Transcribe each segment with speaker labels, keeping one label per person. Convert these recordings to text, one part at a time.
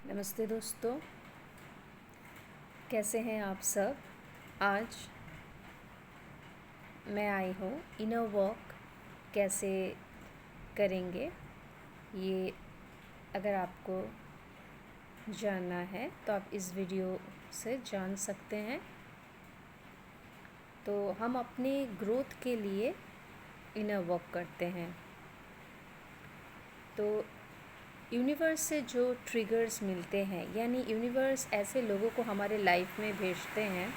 Speaker 1: नमस्ते दोस्तों, कैसे हैं आप सब। आज मैं आई हूँ इनर वर्क कैसे करेंगे, ये अगर आपको जानना है तो आप इस वीडियो से जान सकते हैं। तो हम अपने ग्रोथ के लिए इनर वर्क करते हैं। तो यूनिवर्स से जो ट्रिगर्स मिलते हैं, यानी यूनिवर्स ऐसे लोगों को हमारे लाइफ में भेजते हैं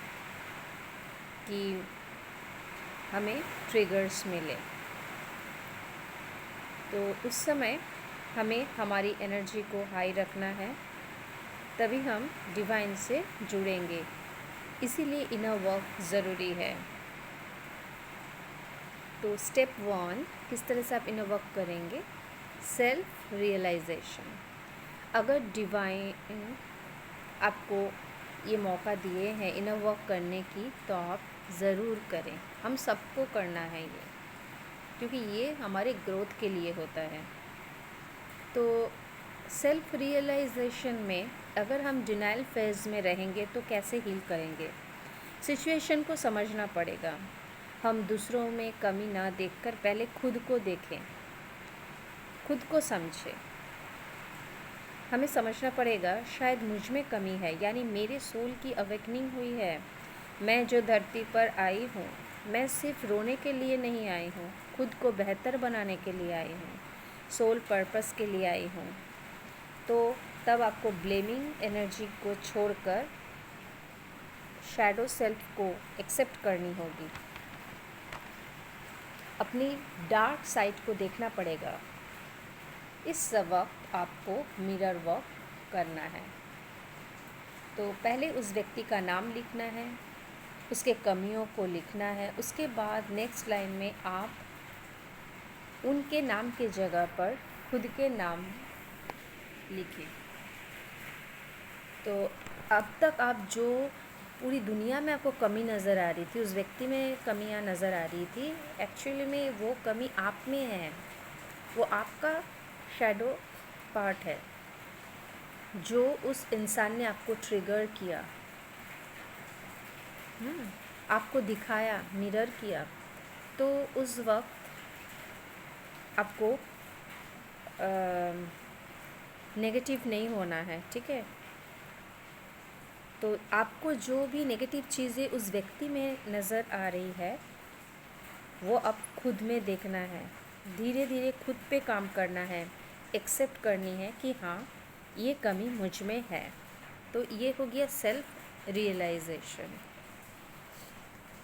Speaker 1: कि हमें ट्रिगर्स मिले, तो उस समय हमें हमारी एनर्जी को हाई रखना है, तभी हम डिवाइन से जुड़ेंगे। इसीलिए इनर वर्क ज़रूरी है। तो स्टेप 1, किस तरह से आप इनर वर्क करेंगे? Self realization. अगर डिवाइन आपको ये मौका दिए हैं इनर वर्क करने की, तो आप ज़रूर करें। हम सबको करना है ये, क्योंकि ये हमारे ग्रोथ के लिए होता है। तो सेल्फ रियलाइजेशन में अगर हम डिनाइल फेज में रहेंगे तो कैसे हील करेंगे? सिचुएशन को समझना पड़ेगा। हम दूसरों में कमी ना देखकर पहले खुद को देखें, खुद को समझें। हमें समझना पड़ेगा शायद मुझ में कमी है, यानी मेरे सोल की अवेकनिंग हुई है। मैं जो धरती पर आई हूँ, मैं सिर्फ रोने के लिए नहीं आई हूँ, खुद को बेहतर बनाने के लिए आई हूँ, सोल पर्पस के लिए आई हूँ। तो तब आपको ब्लेमिंग एनर्जी को छोड़कर शैडो सेल्फ को एक्सेप्ट करनी होगी। अपनी डार्क साइड को देखना पड़ेगा। इस वक्त आपको मिरर वर्क करना है। तो पहले उस व्यक्ति का नाम लिखना है, उसके कमियों को लिखना है। उसके बाद नेक्स्ट लाइन में आप उनके नाम के जगह पर खुद के नाम लिखें। तो अब तक आप जो पूरी दुनिया में आपको कमी नज़र आ रही थी, उस व्यक्ति में कमियां नज़र आ रही थी, एक्चुअली में वो कमी आप में है। वो आपका शैडो पार्ट है जो उस इंसान ने आपको ट्रिगर किया, आपको दिखाया, मिरर किया। तो उस वक्त आपको नेगेटिव नहीं होना है, ठीक है। तो आपको जो भी नेगेटिव चीज़ें उस व्यक्ति में नज़र आ रही है, वो अब खुद में देखना है। धीरे धीरे खुद पे काम करना है, एक्सेप्ट करनी है कि हाँ, ये कमी मुझ में है। तो ये हो गया सेल्फ रियलाइजेशन।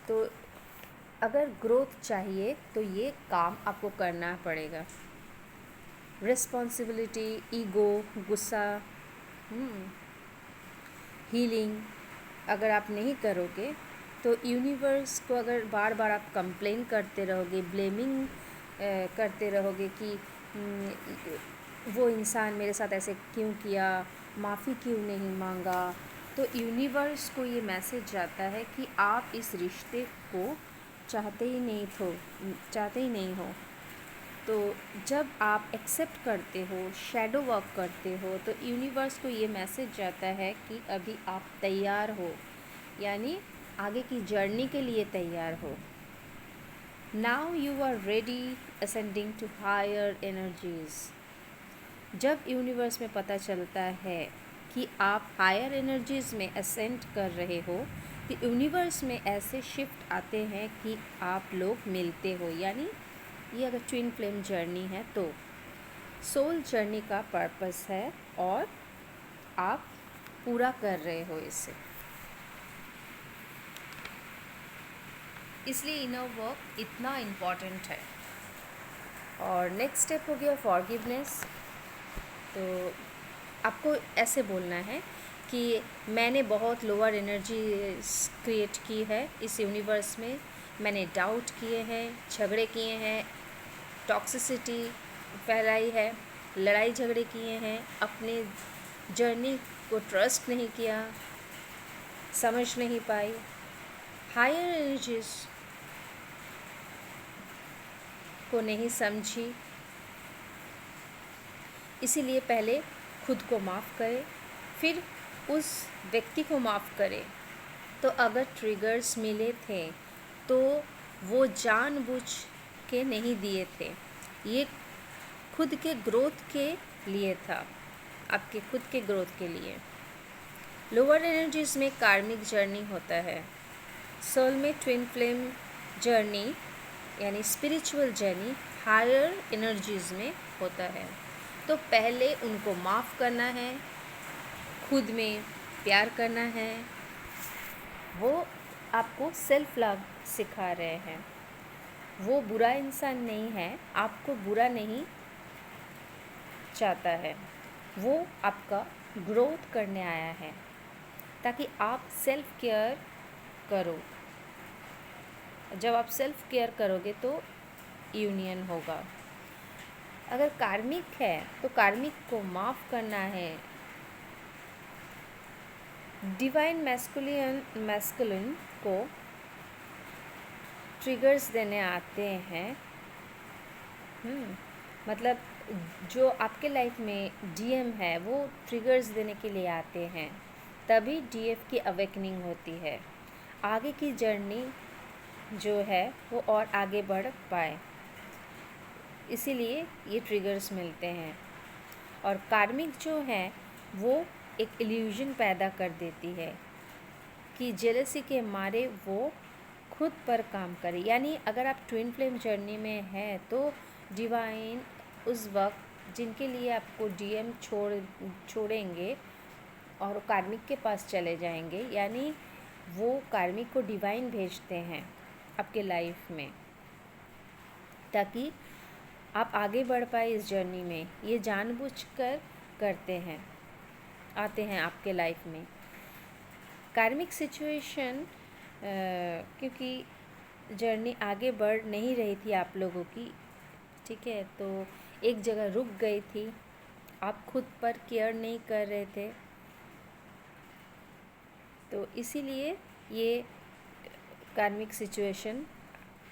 Speaker 1: तो अगर ग्रोथ चाहिए तो ये काम आपको करना पड़ेगा। रिस्पॉन्सिबिलिटी, ईगो, गुस्सा, हीलिंग अगर आप नहीं करोगे, तो यूनिवर्स को अगर बार बार आप कंप्लेन करते रहोगे, ब्लेमिंग करते रहोगे कि वो इंसान मेरे साथ ऐसे क्यों किया, माफ़ी क्यों नहीं मांगा, तो यूनिवर्स को ये मैसेज जाता है कि आप इस रिश्ते को चाहते ही नहीं हो। तो जब आप एक्सेप्ट करते हो, शैडो वर्क करते हो, तो यूनिवर्स को ये मैसेज जाता है कि अभी आप तैयार हो, यानी आगे की जर्नी के लिए तैयार हो। Now you are ready ascending to higher energies. जब यूनिवर्स में पता चलता है कि आप हायर एनर्जीज में असेंड कर रहे हो, तो यूनिवर्स में ऐसे शिफ्ट आते हैं कि आप लोग मिलते हो। यानी ये अगर ट्विन फ्लेम जर्नी है तो सोल जर्नी का पर्पस है और आप पूरा कर रहे हो इसे। इसलिए इनर वर्क इतना इम्पॉर्टेंट है। और नेक्स्ट स्टेप हो गया फॉरगिवनेस। तो आपको ऐसे बोलना है कि मैंने बहुत लोअर एनर्जी क्रिएट की है इस यूनिवर्स में, मैंने डाउट किए हैं, झगड़े किए हैं, टॉक्सिसिटी फैलाई है, लड़ाई झगड़े किए हैं, अपने जर्नी को ट्रस्ट नहीं किया, समझ नहीं पाई, हायर एनर्जीज को नहीं समझी। इसीलिए पहले खुद को माफ़ करें, फिर उस व्यक्ति को माफ़ करें। तो अगर ट्रिगर्स मिले थे तो वो जानबूझ के नहीं दिए थे, ये खुद के ग्रोथ के लिए था, आपके खुद के ग्रोथ के लिए। लोअर एनर्जीज में कार्मिक जर्नी होता है, सोल में ट्विन फ्लेम जर्नी यानी स्पिरिचुअल जर्नी हायर एनर्जीज में होता है। तो पहले उनको माफ़ करना है, खुद में प्यार करना है। वो आपको सेल्फ लव सिखा रहे हैं। वो बुरा इंसान नहीं है, आपको बुरा नहीं चाहता है, वो आपका ग्रोथ करने आया है ताकि आप सेल्फ केयर करो। जब आप सेल्फ केयर करोगे तो यूनियन होगा। अगर कार्मिक है तो कार्मिक को माफ़ करना है। डिवाइन मैस्कुलिन को ट्रिगर्स देने आते हैं। मतलब जो आपके लाइफ में डीएम है वो ट्रिगर्स देने के लिए आते हैं, तभी डीएफ की अवेकनिंग होती है। आगे की जर्नी जो है वो और आगे बढ़ पाए, इसीलिए ये ट्रिगर्स मिलते हैं। और कार्मिक जो है वो एक इल्यूजन पैदा कर देती है कि जेलसी के मारे वो खुद पर काम करे। यानी अगर आप ट्विन फ्लेम जर्नी में हैं तो डिवाइन उस वक्त जिनके लिए आपको डीएम छोड़ेंगे और कार्मिक के पास चले जाएंगे, यानी वो कार्मिक को डिवाइन भेजते हैं आपके लाइफ में ताकि आप आगे बढ़ पाए इस जर्नी में। ये जानबूझकर करते हैं, आते हैं आपके लाइफ में। कार्मिक सिचुएशन क्योंकि जर्नी आगे बढ़ नहीं रही थी आप लोगों की, ठीक है, तो एक जगह रुक गई थी, आप खुद पर केयर नहीं कर रहे थे, तो इसीलिए ये कार्मिक सिचुएशन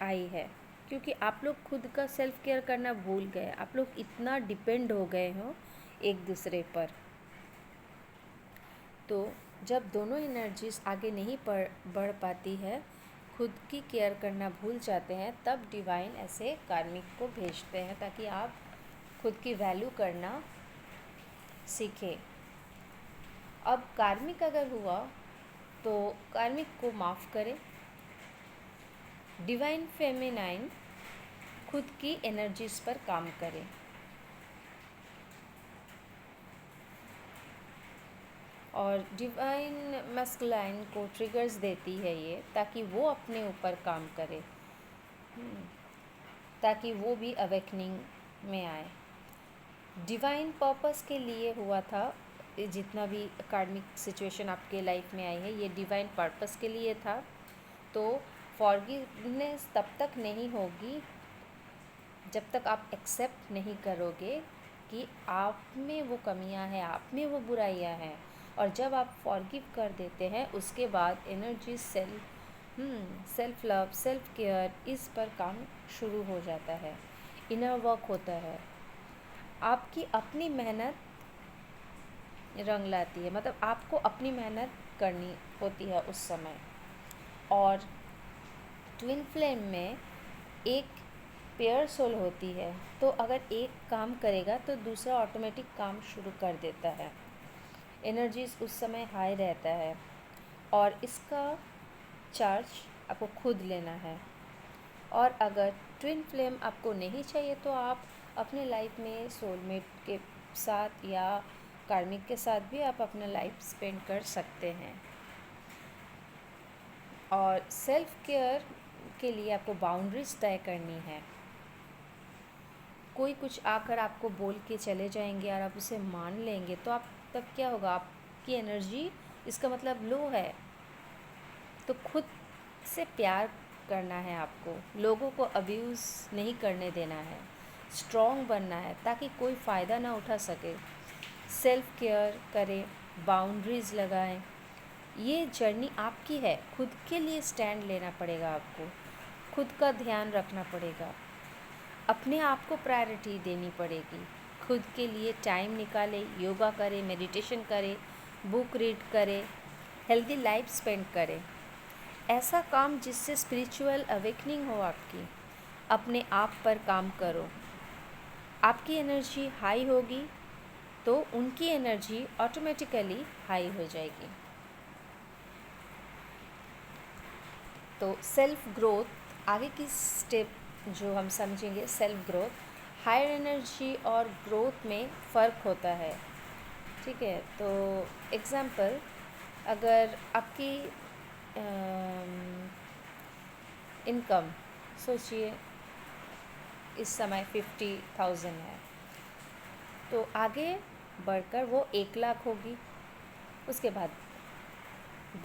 Speaker 1: आई है। क्योंकि आप लोग खुद का सेल्फ केयर करना भूल गए, आप लोग इतना डिपेंड हो गए हो एक दूसरे पर। तो जब दोनों एनर्जीज आगे नहीं बढ़ पाती है, खुद की केयर करना भूल जाते हैं, तब डिवाइन ऐसे कार्मिक को भेजते हैं ताकि आप खुद की वैल्यू करना सीखें। अब कार्मिक अगर हुआ तो कार्मिक को माफ़ करें। डिवाइन फेमिनाइन खुद की एनर्जीज पर काम करें और डिवाइन मैस्कुलाइन को ट्रिगर्स देती है ये, ताकि वो अपने ऊपर काम करे, ताकि वो भी अवेकनिंग में आए। डिवाइन पर्पस के लिए हुआ था, जितना भी कार्मिक सिचुएशन आपके लाइफ में आई है ये डिवाइन पर्पस के लिए था। तो फॉरगिवनेस तब तक नहीं होगी जब तक आप एक्सेप्ट नहीं करोगे कि आप में वो कमियां हैं, आप में वो बुराइयां हैं। और जब आप फॉरगिव कर देते हैं उसके बाद energy self love, self care, इस पर काम शुरू हो जाता है, इनर वर्क होता है। आपकी अपनी मेहनत रंग लाती है, मतलब आपको अपनी मेहनत करनी होती है उस समय। और ट्विन फ्लेम में एक पेयर सोल होती है, तो अगर एक काम करेगा तो दूसरा ऑटोमेटिक काम शुरू कर देता है। एनर्जीज उस समय हाई रहता है और इसका चार्ज आपको खुद लेना है। और अगर ट्विन फ्लेम आपको नहीं चाहिए तो आप अपने लाइफ में सोलमेट के साथ या कार्मिक के साथ भी आप अपना लाइफ स्पेंड कर सकते हैं। और सेल्फ केयर के लिए आपको बाउंड्रीज तय करनी है। कोई कुछ आकर आपको बोल के चले जाएंगे और आप उसे मान लेंगे तो आप तब क्या होगा, आपकी एनर्जी इसका मतलब लो है। तो खुद से प्यार करना है आपको, लोगों को अब्यूज़ नहीं करने देना है, स्ट्रॉन्ग बनना है ताकि कोई फ़ायदा ना उठा सके। सेल्फ केयर करें, बाउंड्रीज़ लगाएं। ये जर्नी आपकी है, खुद के लिए स्टैंड लेना पड़ेगा आपको, खुद का ध्यान रखना पड़ेगा, अपने आप को प्रायोरिटी देनी पड़ेगी। खुद के लिए टाइम निकालें, योगा करें, मेडिटेशन करें, बुक रीड करें, हेल्दी लाइफ स्पेंड करें। ऐसा काम जिससे स्पिरिचुअल अवेकनिंग हो आपकी। अपने आप पर काम करो। आपकी एनर्जी हाई होगी तो उनकी एनर्जी ऑटोमेटिकली हाई हो जाएगी। तो सेल्फ ग्रोथ आगे की स्टेप जो हम समझेंगे, सेल्फ ग्रोथ। हायर एनर्जी और ग्रोथ में फ़र्क होता है, ठीक है। तो एग्ज़ाम्पल, अगर आपकी इनकम सोचिए इस समय 50,000 है, तो आगे बढ़कर वो 1 लाख होगी, उसके बाद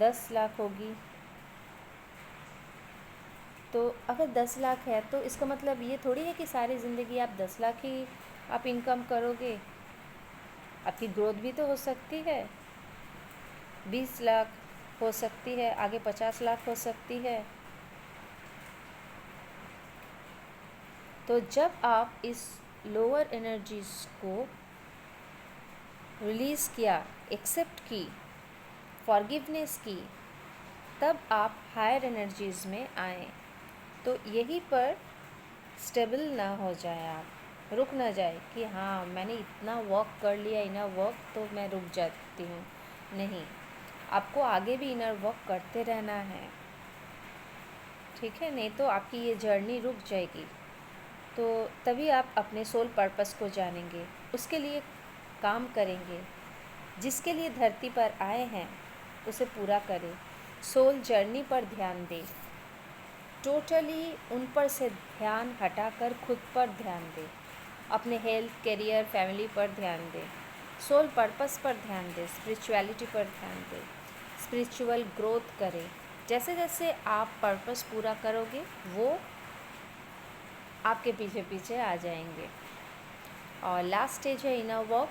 Speaker 1: 10 लाख होगी। तो अगर 10 लाख है तो इसका मतलब ये थोड़ी है कि सारी ज़िंदगी आप 10 लाख ही आप इनकम करोगे। आपकी ग्रोथ भी तो हो सकती है, 20 लाख हो सकती है, आगे 50 लाख हो सकती है। तो जब आप इस लोअर एनर्जीज़ को रिलीज़ किया, एक्सेप्ट की, फॉरगिवनेस की, तब आप हायर एनर्जीज़ में आए। तो यहीं पर स्टेबल ना हो जाए, आप रुक ना जाए कि हाँ मैंने इतना वर्क कर लिया इनर वर्क तो मैं रुक जाती हूँ। नहीं, आपको आगे भी इनर वर्क करते रहना है, ठीक है। नहीं तो आपकी ये जर्नी रुक जाएगी। तो तभी आप अपने सोल पर्पस को जानेंगे, उसके लिए काम करेंगे, जिसके लिए धरती पर आए हैं उसे पूरा करें। सोल जर्नी पर ध्यान दें, टोटली उन पर से ध्यान हटाकर खुद पर ध्यान दें। अपने हेल्थ, करियर, फैमिली पर ध्यान दें। सोल पर्पस पर ध्यान दें, स्पिरिचुअलिटी पर ध्यान दें, स्पिरिचुअल ग्रोथ करें। जैसे जैसे आप पर्पस पूरा करोगे वो आपके पीछे पीछे आ जाएंगे। और लास्ट स्टेज है inner work,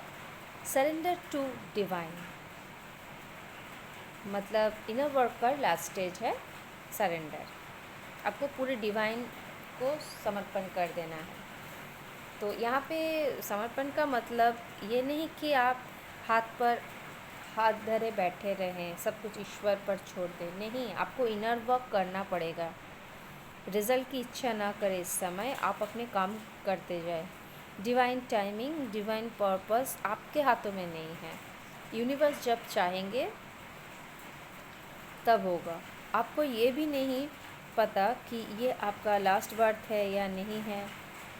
Speaker 1: surrender to divine. मतलब इनर वर्क का लास्ट स्टेज है सरेंडर। आपको पूरे डिवाइन को समर्पण कर देना है। तो यहाँ पे समर्पण का मतलब ये नहीं कि आप हाथ पर हाथ धरे बैठे रहें, सब कुछ ईश्वर पर छोड़ दें। नहीं, आपको इनर वर्क करना पड़ेगा। रिज़ल्ट की इच्छा ना करें इस समय, आप अपने काम करते जाए। डिवाइन टाइमिंग, डिवाइन पर्पस आपके हाथों में नहीं है। यूनिवर्स जब चाहेंगे तब होगा। आपको ये भी नहीं पता कि ये आपका लास्ट बर्थ है या नहीं है,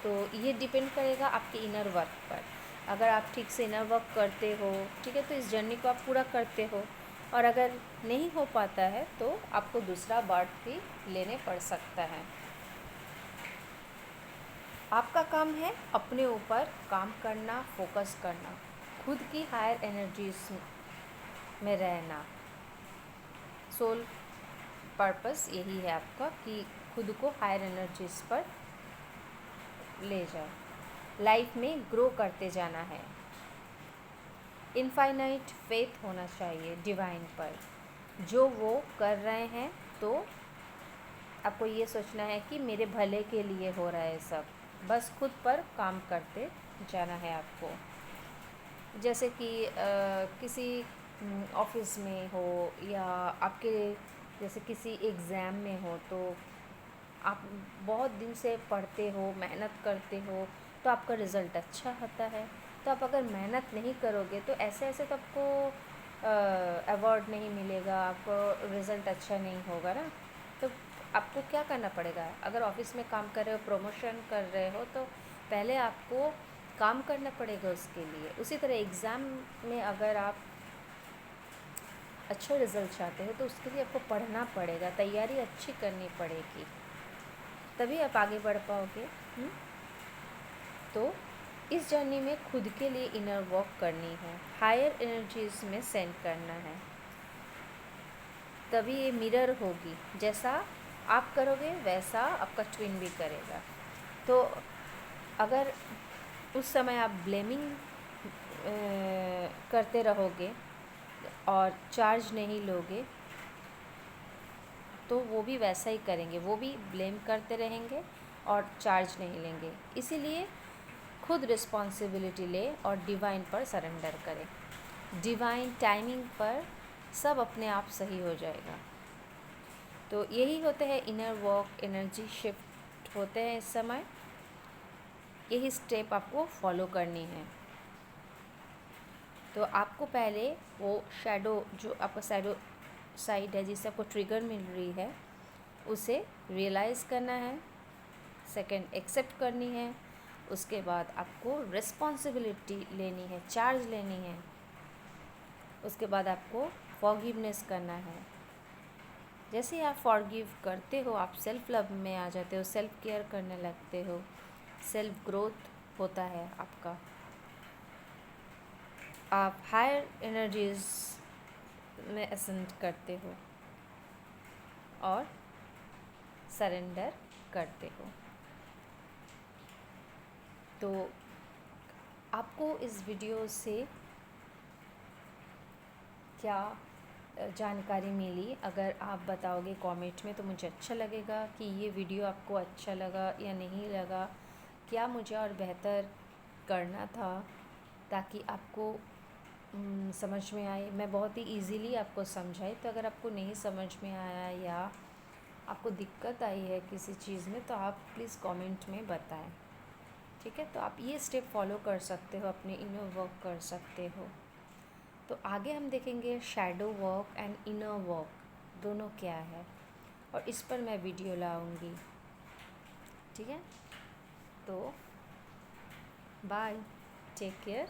Speaker 1: तो ये डिपेंड करेगा आपके इनर वर्क पर। अगर आप ठीक से इनर वर्क करते हो, ठीक है, तो इस जर्नी को आप पूरा करते हो। और अगर नहीं हो पाता है तो आपको दूसरा बर्थ भी लेने पड़ सकता है। आपका काम है अपने ऊपर काम करना, फोकस करना, खुद की हायर एनर्जीज में रहना। सोल पर्पस यही है आपका कि खुद को हायर एनर्जीज पर ले जाओ। लाइफ में ग्रो करते जाना है। इनफाइनाइट फेथ होना चाहिए डिवाइन पर। जो वो कर रहे हैं तो आपको ये सोचना है कि मेरे भले के लिए हो रहा है सब। बस खुद पर काम करते जाना है आपको। जैसे कि किसी ऑफिस में हो या आपके जैसे किसी एग्ज़ाम में हो, तो आप बहुत दिन से पढ़ते हो, मेहनत करते हो, तो आपका रिज़ल्ट अच्छा आता है। तो आप अगर मेहनत नहीं करोगे तो ऐसे ऐसे तो आपको अवार्ड नहीं मिलेगा, आपको रिज़ल्ट अच्छा नहीं होगा ना। तो आपको क्या करना पड़ेगा? अगर ऑफिस में काम कर रहे हो, प्रमोशन कर रहे हो, तो पहले आपको काम करना पड़ेगा उसके लिए। उसी तरह एग्ज़ाम में अगर आप अच्छा रिज़ल्ट चाहते हो तो उसके लिए आपको पढ़ना पड़ेगा, तैयारी अच्छी करनी पड़ेगी, तभी आप आगे बढ़ पाओगे। तो इस जर्नी में खुद के लिए इनर वर्क करनी है, हायर एनर्जीज में सेंड करना है, तभी ये मिरर होगी। जैसा आप करोगे वैसा आपका ट्विन भी करेगा। तो अगर उस समय आप ब्लेमिंग करते रहोगे और चार्ज नहीं लोगे तो वो भी वैसा ही करेंगे, वो भी ब्लेम करते रहेंगे और चार्ज नहीं लेंगे। इसीलिए खुद रिस्पॉन्सिबिलिटी ले और डिवाइन पर सरेंडर करें। डिवाइन टाइमिंग पर सब अपने आप सही हो जाएगा। तो यही होते हैं इनर वर्क, एनर्जी शिफ्ट होते हैं इस समय। यही स्टेप आपको फॉलो करनी है। तो आपको पहले वो शैडो, जो आपका शैडो साइड है जिससे आपको ट्रिगर मिल रही है, उसे रियलाइज़ करना है। सेकंड, एक्सेप्ट करनी है। उसके बाद आपको रिस्पॉन्सिबिलिटी लेनी है, चार्ज लेनी है। उसके बाद आपको फॉरगिवनेस करना है। जैसे आप फॉरगिव करते हो, आप सेल्फ लव में आ जाते हो, सेल्फ केयर करने लगते हो, सेल्फ ग्रोथ होता है आपका। आप हायर एनर्जीज में असेंड करते हो और सरेंडर करते हो। तो आपको इस वीडियो से क्या जानकारी मिली, अगर आप बताओगे कमेंट में तो मुझे अच्छा लगेगा कि ये वीडियो आपको अच्छा लगा या नहीं लगा, क्या मुझे और बेहतर करना था ताकि आपको समझ में आए। मैं बहुत ही इजीली आपको समझाई, तो अगर आपको नहीं समझ में आया या आपको दिक्कत आई है किसी चीज़ में तो आप प्लीज़ कमेंट में बताएं, ठीक है। तो आप ये स्टेप फॉलो कर सकते हो, अपने इनर वर्क कर सकते हो। तो आगे हम देखेंगे shadow work and inner work दोनों क्या है, और इस पर मैं वीडियो लाऊंगी, ठीक है। तो बाय, टेक केयर।